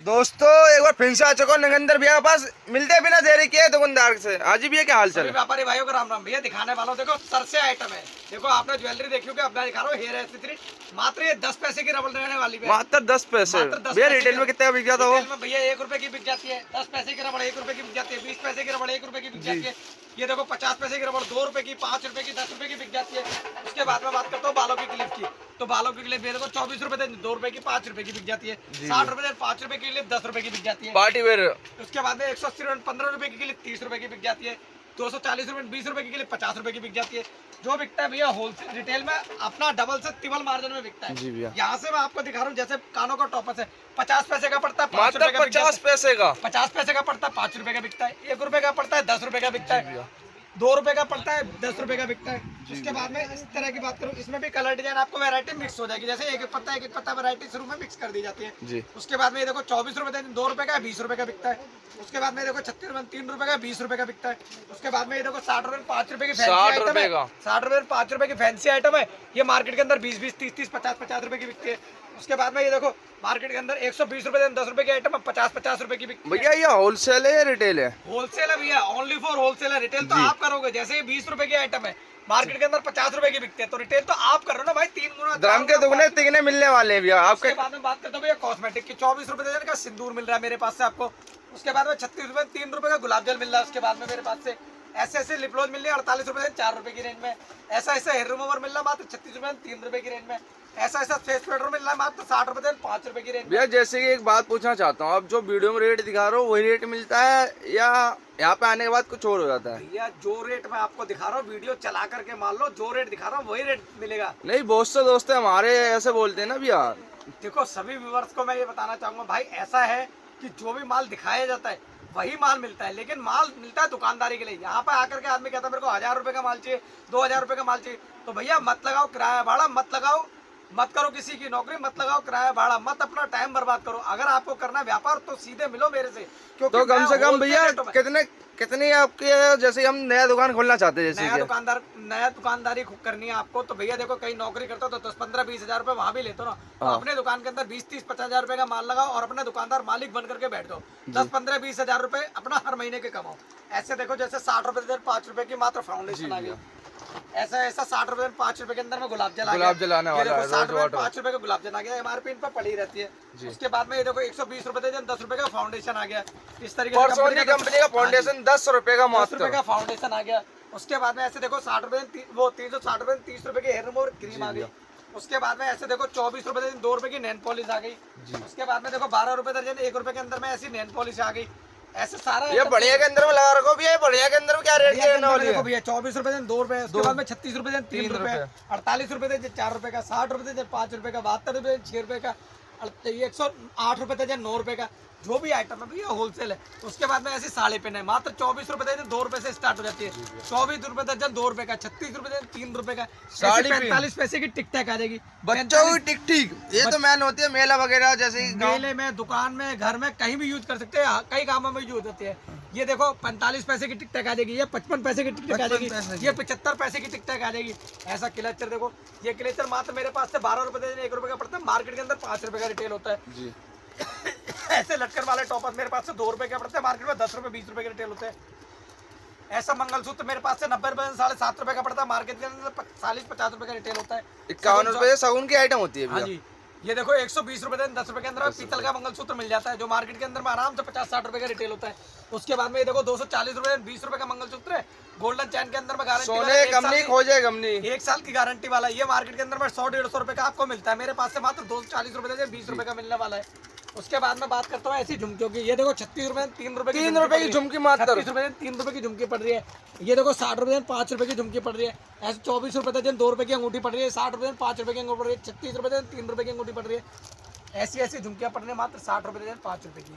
दोस्तों एक बार फिर से आ चुका हूं नगेंद्र भैया के पास, मिलते बिना देरी किए दुकानदार से। आज भैया क्या हाल चाल है? व्यापारी भाइयों को राम राम। भैया दिखाने वालों देखो तरसे आइटम है। देखो आपने ज्वेलरी देखी होगी, अपना दिखा रहा हूँ हेयर एक्सेसरी। मात्र ये 10 पैसे की रबड़ रहने वाली है। मात्र 10 पैसे। भैया रिटेल में कितने का बिक जाता है? भैया 1 रुपए की बिक जाती है। 10 पैसे की रबड़ 1 रुपए की बिक जाती है। 20 पैसे की रबड़ 1 रुपए की बिक जाती है। ये देखो 50 पैसे की रबड़ 2 रुपए की, 5 रुपए की, 10 रुपए की बिक जाती है। उसके बाद में बात करता हूँ बालों की क्लिप की। तो बालों की क्लिप ये देखो 24 रुपए 2 रुपए की, 5 रुपए की बिक जाती है। 60 रुपए 5 रुपए की क्लिप 10 रुपए की बिक जाती है। Party wear. उसके बाद में 180 रुपए 15 रुपए की क्लिप 30 रुपए की बिक जाती है। 240 रुपए 20 रुपए की क्लिप 50 रुपए की बिक जाती है। जो बिकता है भैया होलसेल रिटेल में अपना डबल से ट्रिपल मार्जिन में बिकता है। जी भैया। यहाँ से मैं आपको दिखा रहा हूँ, जैसे कानों का टॉपस है 50 पैसे का पड़ता है, 5 मात्र रुपए का 50 पैसे का। 50 पैसे का पड़ता है, 5 रुपए का बिकता है। 1 रुपए का पड़ता है, 10 रुपए का बिकता है। 2 रुपए का पड़ता है, 10 रुपए का बिकता है। उसके बाद में इस तरह की बात करूँ, इसमें भी कलर डिजाइन आपको वैरायटी मिक्स हो जाएगी। जैसे एक एक पत्ता वैरायटी शुरू में मिक्स कर दी जाती है जी। उसके बाद में ये देखो 24 रुपए 2 रुपए का 20 रुपए का बिकता है। उसके बाद में देखो 36 रुपए 3 रुपए का 20 रुपए का बिकता है। उसके बाद में ये देखो 60 रुपए 5 रुपए की फैंसी आइटम है। 60 रुपए 5 रुपए की फैंसी आइटम है। ये मार्केट के अंदर 20 30 50 रुपए की बिकती है। उसके बाद में ये देखो मार्केट के अंदर 120 रुपए 10 रुपए के आइटम 50 रुपए की बिकती है। भैया ये होलसेल है या रिटेल है? होलसेल है भैया, ओनली फॉर होलसेल है। रिटेल तो आप करोगे, जैसे ये 20 रुपए की आइटम है मार्केट के अंदर 50 रुपए की बिकते हैं, तो रिटेल तो आप कर रहे हो ना भाई। 3 गुना दाम के दुगने तिगने मिलने वाले हैं भैया आपके। उसके बाद में बात करते हो भैया कॉस्मेटिक की। 24 रुपए दर्जन का सिंदूर मिल रहा है मेरे पास से आपको। उसके बाद में 36 रुपए 3 रुपए का गुलाब जल मिल रहा है। उसके बाद में मेरे पास से ऐसे लिपलोज मिल रही है 48 रुपए से 4 रुपए की रेंज में। ऐसा हेयर रिमूवर मिल रहा है मात्र 36 रुपए 3 रुपए की रेंज में। ऐसा फेस पाउडर मिल रहा है मात्र 60 रुपए 5 रुपए की रेंज में। भैया जैसे कि एक बात पूछना चाहता हूँ, अब जो वीडियो में रेट दिखा रहे हो वही रेट मिलता है या यहाँ पे आने के बाद कुछ और हो जाता है? भैया जो रेट मैं आपको दिखा रहा हूँ, वीडियो चला करके मान लो, जो रेट दिखा रहा हूँ वही रेट मिलेगा। नहीं, बहुत से दोस्त हमारे ऐसे बोलते हैं ना भैया। देखो सभी व्यूअर्स को मैं ये बताना चाहूंगा भाई, ऐसा है कि जो भी माल दिखाया जाता है वही माल मिलता है, लेकिन माल मिलता है दुकानदारी के लिए। यहाँ पे आकर के आदमी कहता है मेरे को 1000 रुपए का माल चाहिए, 2000 रुपए का माल चाहिए, तो भैया मत लगाओ किराया भाड़ा, मत लगाओ, मत करो किसी की नौकरी, मत लगाओ किराया भाड़ा, मत अपना टाइम बर्बाद करो। अगर आपको करना है व्यापार तो सीधे मिलो मेरे से। क्योंकि तो कम से कम भैया कितनी आपके, जैसे हम नया दुकान खोलना चाहते हैं, जैसे नया दुकानदारी करनी है आपको, तो भैया देखो कहीं नौकरी करते हो तो 10 15 20 हजार रुपए वहाँ भी लेते हो ना, तो अपने दुकान के अंदर 20 30 50 हजार रुपए का माल लगाओ और अपने दुकानदार मालिक बन करके बैठ जाओ। 10 15 20 हजार रुपए अपना हर महीने के कमाओ। ऐसे देखो जैसे 60 रुपए 5 रुपए की मात्र फाउंडेशन आ गई। ऐसा 60 रुपए 5 रुपए के अंदर में गुलाब जलाने वाला है। 60 रुपए 5 रुपए का गुलाब जल आ गया, एमआरपी इन पर पड़ी रहती है। उसके बाद में ये देखो 120 रुपए 10 रुपए का फाउंडेशन आ गया। इस तरीके से कंपनी का फाउंडेशन 10 रुपए का, 10 रुपए का फाउंडेशन आ गया। उसके बाद में ऐसे देखो 60 रुपए वो 360 रुपए 30 रुपए की हेयर रिमूवर क्रीम आ गई। उसके बाद में ऐसे देखो 24 रुपए 2 रुपए की नैन पॉलिश आ गई। उसके बाद में देखो 12 रुपए दर्जन 1 रुपए के अंदर में ऐसी नैन पॉलिश आ गई। ऐसे सारा ये बढ़िया के अंदर में लगा रखो भैया। बढ़िया के अंदर में क्या रेट रहने वाली है? भैया 24 रुपए 2 रुपए, उसके बाद में 36 रुपए 3 रुपए, 48 रुपए 4 रुपए का, 60 रुपए 5 रुपए का, 72 रुपए 6 रुपए का, 108 रुपए 9 रुपए का। जो भी आइटम है भैया होलसेल है। उसके बाद में ऐसी साड़ी पेन है मात्र 24 रुपए 2 रुपए से स्टार्ट हो जाती है। 24 रुपए दर्जन 2 रुपए का, 36 रुपए 3 रुपए का, 45 पैसे की टिक टैक आ जाएगी। बच्चों की टिक टिक ये तो मैन होती है, मेला वगैरह जैसे मेले में, दुकान में, घर में, कहीं भी यूज कर सकते हैं, कई कामों में यूज होती है। ये देखो 45 पैसे की टिक टैक आ जाएगी, ये 55 पैसे की टिक टैक आ जाएगी, ये 75 पैसे की टिक टैक आ जाएगी। ऐसा क्लेचर देखो, ये क्लेचर मात्र मेरे पास से 12 रुपए 1 रुपए का पड़ता है, मार्केट के अंदर 5 रुपए का रिटेल होता है जी। ऐसे लटकन वाले टॉपर मेरे पास से 2 रुपए का पड़ता है, मार्केट में 10 रुपए 20 रुपए के रिटेल होते हैं। ऐसा मंगलसूत्र मेरे पास से 90 रुपए 7.5 रुपए का पड़ता है, मार्केट के अंदर 40 50 रुपए का रिटेल होता है। 51 रुपए सागुन की आइटम होती है। हाँ जी, ये देखो 120 रुपए 10 रुपए के अंदर पीतल का मंगलसूत्र मिल जाता है, जो मार्केट के अंदर में आराम से 50 60 रुपए का रिटेल होता है। उसके बाद में ये देखो 240 रुपए 20 रुपए का मंगलसूत्र है, गोल्डन चैन के अंदर में गारंटी सोने कंपनी खोजे कंपनी 1 साल की गारंटी वाला। ये मार्केट के अंदर में 100 150 रुपए का आपको मिलता है, मेरे पास से मात्र 240 रुपए 20 रुपए का मिलने वाला है। उसके बाद में बात करता हूँ ऐसी झुमकियों की। ये देखो 36 रुपए 3 रुपए की झुमकी मात्र 36 रुपए 3 रुपए की झुमकी पड़ रही है। ये देखो 60 रुपए 5 रुपए की झुमकी पड़ रही है। ऐसे 24 रुपए 2 रुपए की अंगूठी पड़ रही है, 60 रुपए 5 रुपए की अंगूठी पड़ रही है, 36 रुपए 3 रुपए की अंगूठी पड़ रही है। ऐसी झुमकियां पड़ रही है मात्र 60 रुपए 5 रुपए की।